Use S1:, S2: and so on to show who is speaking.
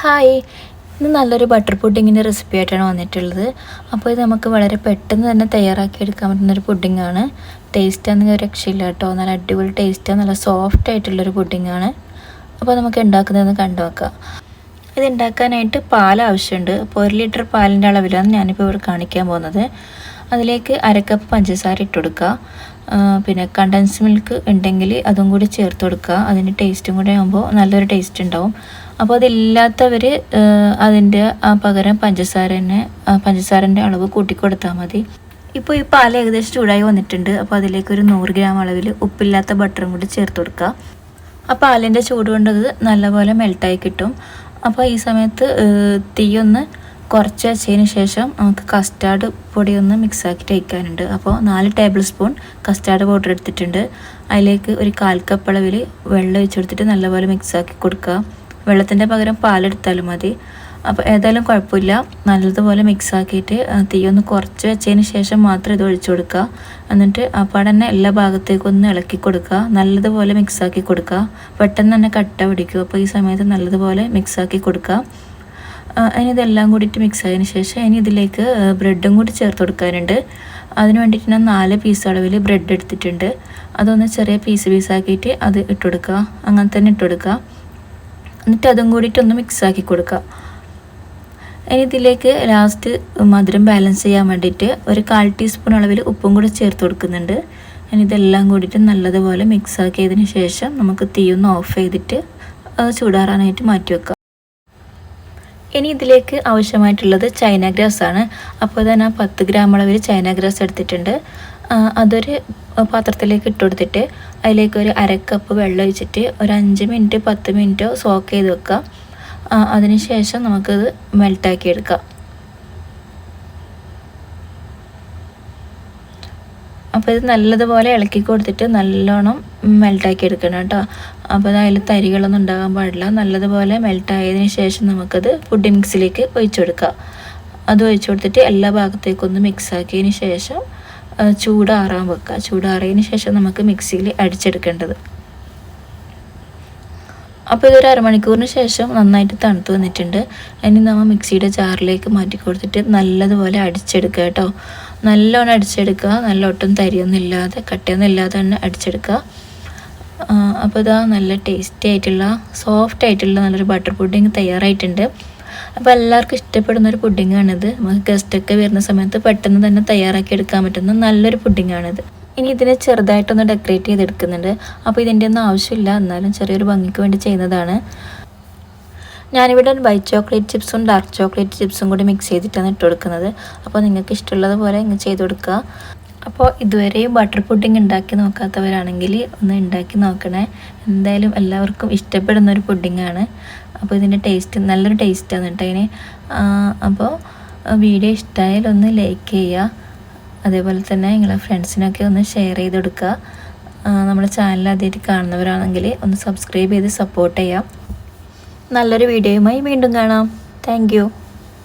S1: Hi, ഇന്ന് നല്ലൊരു butter പുഡിങ്ങിൻ്റെ recipe ആയിട്ടാണ് വന്നിട്ടുള്ളത്. അപ്പോൾ ഇത് നമുക്ക് വളരെ പെട്ടെന്ന് തന്നെ തയ്യാറാക്കി എടുക്കാൻ പറ്റുന്നൊരു പുഡിങ്ങാണ്. ടേസ്റ്റാണെങ്കിൽ ഒരു രക്ഷയില്ല കേട്ടോ. നല്ല അടിപൊളി ടേസ്റ്റാണ്, നല്ല സോഫ്റ്റ് ആയിട്ടുള്ളൊരു പുഡിങ്ങാണ്. അപ്പോൾ നമുക്ക് ഉണ്ടാക്കുന്നതെന്ന് കണ്ടു വെക്കാം. ഇത് ഉണ്ടാക്കാനായിട്ട് പാൽ ആവശ്യമുണ്ട്. അപ്പോൾ 1 ലിറ്റർ പാലിൻ്റെ അളവിലാണ് ഞാനിപ്പോൾ ഇവിടെ കാണിക്കാൻ പോകുന്നത്. അതിലേക്ക് 1/2 കപ്പ് പഞ്ചസാര ഇട്ട് കൊടുക്കുക. പിന്നെ കണ്ടൻസ് മിൽക്ക് ഉണ്ടെങ്കിൽ അതും കൂടി ചേർത്ത് കൊടുക്കുക. അതിൻ്റെ ടേസ്റ്റും കൂടെ ആകുമ്പോൾ നല്ലൊരു ടേസ്റ്റ് ഉണ്ടാവും. അപ്പോൾ അതില്ലാത്തവർ അതിൻ്റെ പകരം പഞ്ചസാരൻ്റെ അളവ് കൂട്ടിക്കൊടുത്താൽ മതി. ഇപ്പോൾ ഈ പാൽ ഏകദേശം ചൂടായി വന്നിട്ടുണ്ട്. അപ്പോൾ അതിലേക്ക് ഒരു 100 ഗ്രാം അളവിൽ ഉപ്പില്ലാത്ത ബട്ടറും കൂടി ചേർത്ത് കൊടുക്കുക. ആ പാലിൻ്റെ ചൂട് കൊണ്ടത് നല്ലപോലെ മെൽട്ടായി കിട്ടും. അപ്പോൾ ഈ സമയത്ത് തീയൊന്ന് കുറച്ച് വെച്ചതിന് ശേഷം നമുക്ക് കസ്റ്റാർഡ് പൊടി ഒന്ന് മിക്സാക്കിയിട്ട് വയ്ക്കാനുണ്ട്. അപ്പോൾ 4 ടേബിൾ സ്പൂൺ കസ്റ്റാർഡ് പൗഡർ എടുത്തിട്ടുണ്ട്. അതിലേക്ക് ഒരു 1/4 കപ്പ് അളവിൽ വെള്ളം ഒഴിച്ചെടുത്തിട്ട് നല്ലപോലെ മിക്സാക്കി കൊടുക്കുക. വെള്ളത്തിൻ്റെ പകരം പാലെടുത്താലും മതി. അപ്പോൾ ഏതായാലും കുഴപ്പമില്ല. നല്ലതുപോലെ മിക്സാക്കിയിട്ട് തീയൊന്ന് കുറച്ച് വെച്ചതിന് ശേഷം മാത്രം ഇത് ഒഴിച്ചു കൊടുക്കുക. എന്നിട്ട് അപ്പോൾ തന്നെ എല്ലാ ഭാഗത്തേക്കും ഒന്ന് ഇളക്കി കൊടുക്കുക. നല്ലതുപോലെ മിക്സാക്കി കൊടുക്കുക. പെട്ടെന്ന് തന്നെ കട്ട പിടിക്കും. അപ്പോൾ ഈ സമയത്ത് നല്ലതുപോലെ മിക്സാക്കി കൊടുക്കുക. ഇനി ഇതെല്ലാം കൂടിയിട്ട് മിക്സ് ആയതിനു ശേഷം ഇനി ഇതിലേക്ക് ബ്രെഡും കൂടി ചേർത്ത് കൊടുക്കാനുണ്ട്. അതിന് വേണ്ടിയിട്ട് ഞാൻ 4 പീസ് അളവിൽ ബ്രെഡ് എടുത്തിട്ടുണ്ട്. അതൊന്ന് ചെറിയ പീസാക്കിയിട്ട് അത് ഇട്ട് കൊടുക്കുക. അങ്ങനെ തന്നെ ഇട്ട് കൊടുക്കുക. എന്നിട്ട് അതും കൂടിയിട്ടൊന്ന് മിക്സാക്കി കൊടുക്കുക. ഇനി ഇതിലേക്ക് ലാസ്റ്റ് മധുരം ബാലൻസ് ചെയ്യാൻ വേണ്ടിയിട്ട് ഒരു 1/4 ടീസ്പൂൺ അളവിൽ ഉപ്പും കൂടി ചേർത്ത് കൊടുക്കുന്നുണ്ട്. ഇനി ഇതെല്ലാം കൂടിയിട്ട് നല്ലതുപോലെ മിക്സാക്കിയതിന് ശേഷം നമുക്ക് തീയൊന്ന് ഓഫ് ചെയ്തിട്ട് അത് ചൂടാറാനായിട്ട് മാറ്റി വെക്കാം. ഇനി ഇതിലേക്ക് ആവശ്യമായിട്ടുള്ളത് ചൈന ഗ്രാസ് ആണ്. അപ്പോൾ തന്നെ 10 ഗ്രാം അളവിൽ ചൈന ഗ്രാസ് എടുത്തിട്ടുണ്ട്. അതൊരു പാത്രത്തിലേക്ക് ഇട്ട് കൊടുത്തിട്ട് അതിലേക്ക് ഒരു 1/2 കപ്പ് വെള്ളം ഒഴിച്ചിട്ട് ഒരു 5 മിനിറ്റ് 10 മിനിറ്റോ സോക്ക് ചെയ്ത് വെക്കുക. അതിന് ശേഷം നമുക്കത് മെൽട്ടാക്കി എടുക്കാം. അപ്പോൾ ഇത് നല്ലതുപോലെ ഇളക്കി കൊടുത്തിട്ട് നല്ലോണം മെൽട്ടാക്കി എടുക്കണം കേട്ടോ. അപ്പോൾ അതിൽ തരികളൊന്നും ഉണ്ടാകാൻ പാടില്ല. നല്ലതുപോലെ മെൽട്ടായതിനു ശേഷം നമുക്കത് പുഡിംഗ് മിക്സിലേക്ക് ഒഴിച്ചു കൊടുക്കാം. അത് ഒഴിച്ചു കൊടുത്തിട്ട് എല്ലാ ഭാഗത്തേക്കൊന്ന് മിക്സാക്കിയതിന് ശേഷം ചൂടാറാൻ വെക്കുക. ചൂടാറിയതിന് ശേഷം നമുക്ക് മിക്സിയിൽ അടിച്ചെടുക്കേണ്ടത്. അപ്പോൾ ഇതൊരു അരമണിക്കൂറിന് ശേഷം നന്നായിട്ട് തണുത്ത് വന്നിട്ടുണ്ട്. ഇനി നമ്മൾ മിക്സിയുടെ ജാറിലേക്ക് മാറ്റി കൊടുത്തിട്ട് നല്ലതുപോലെ അടിച്ചെടുക്കുക കേട്ടോ. നല്ലോണം അടിച്ചെടുക്കുക. നല്ല ഒട്ടും തരിയൊന്നും ഇല്ലാതെ കട്ടയൊന്നും ഇല്ലാതെ തന്നെ അടിച്ചെടുക്കുക. അപ്പോൾ ഇതാ നല്ല ടേസ്റ്റി ആയിട്ടുള്ള സോഫ്റ്റ് ആയിട്ടുള്ള നല്ലൊരു ബട്ടർ പുഡിങ് തയ്യാറായിട്ടുണ്ട്. അപ്പോൾ എല്ലാവർക്കും ഇഷ്ടപ്പെടുന്നൊരു പുഡിങ്ങാണിത്. നമുക്ക് ഗസ്റ്റൊക്കെ വരുന്ന സമയത്ത് പെട്ടെന്ന് തന്നെ തയ്യാറാക്കി എടുക്കാൻ പറ്റുന്ന നല്ലൊരു പുഡിങ്ങാണിത്. ഇനി ഇതിനെ ചെറുതായിട്ടൊന്ന് ഡെക്കറേറ്റ് ചെയ്തെടുക്കുന്നുണ്ട്. അപ്പോൾ ഇതിൻ്റെ ഒന്നും ആവശ്യമില്ല, എന്നാലും ചെറിയൊരു ഭംഗിക്ക് വേണ്ടി ചെയ്യുന്നതാണ്. ഞാനിവിടെ വൈറ്റ് ചോക്ലേറ്റ് ചിപ്സും ഡാർക്ക് ചോക്ലേറ്റ് ചിപ്സും കൂടി മിക്സ് ചെയ്തിട്ടാണ് ഇട്ട് കൊടുക്കുന്നത്. അപ്പോൾ നിങ്ങൾക്ക് ഇഷ്ടമുള്ളതുപോലെ ഇങ്ങനെ ചെയ്ത് കൊടുക്കുക. അപ്പോൾ ഇതുവരെയും ബട്ടർ പുഡിങ് ഉണ്ടാക്കി നോക്കാത്തവരാണെങ്കിൽ ഒന്ന് ഉണ്ടാക്കി നോക്കണേ. എന്തായാലും എല്ലാവർക്കും ഇഷ്ടപ്പെടുന്നൊരു പുഡിങ്ങാണ്. അപ്പോൾ ഇതിൻ്റെ ടേസ്റ്റ് നല്ലൊരു ടേസ്റ്റാണ് കേട്ടോ ഇതിന്. അപ്പോൾ വീഡിയോ ഇഷ്ടമായാൽ ഒന്ന് ലൈക്ക് ചെയ്യുക. അതേപോലെ തന്നെ നിങ്ങളെ ഫ്രണ്ട്സിനൊക്കെ ഒന്ന് ഷെയർ ചെയ്ത് കൊടുക്കുക. നമ്മുടെ ചാനൽ ആദ്യമായിട്ട് കാണുന്നവരാണെങ്കിൽ ഒന്ന് സബ്സ്ക്രൈബ് ചെയ്ത് സപ്പോർട്ട് ചെയ്യാം. നല്ലൊരു വീഡിയോയുമായി വീണ്ടും കാണാം. Thank you.